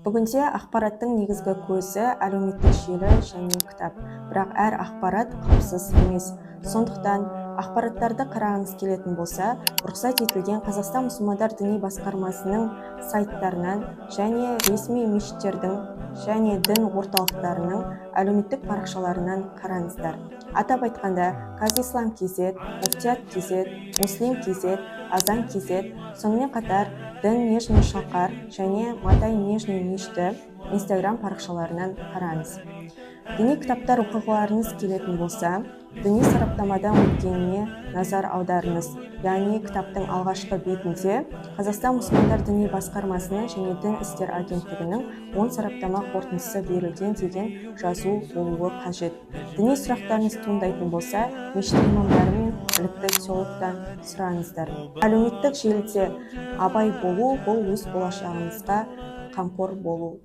Бүгінде ақпараттың негізгі көзі әлеуметтік желі және кітап. Бірақ әр ақпарат қауіпсіз емес. Сондықтан ақпараттарды қарағыңыз келетін болса, рұқсат етілген Қазақстан мұсылмандар діни басқармасының сайттарынан және ресми мешіттердің және дін орталықтарының әлеуметтік парақшаларынан қараңыздар. Атап айтқанда, Казислам.kz, Муфтият.kz, Муслим.kz, Азан.kz, сонымен қатар Дін Нижний Шалқар және Матай Нижний мешіті Инстаграм парақшаларынан қараңыз. Діни кітаптар оқығыларыңыз келетін болса, діни сараптамадан өткеніне назар аударыңыз. Яғни кітаптың алғашқы бетінде Қазақстан мұсылмандар діни басқармасының және дін істер агенттігінің 10 сараптама қорытындысы берілген деген жазу болуы қажет. Діни сұрақтарыңыз туындайтын болса, мешіт имамдары мен білікті теологтан сұраңыздар. Әлеуметтік желіде абай болу, бұл өз болашағыңызға қамқор болу.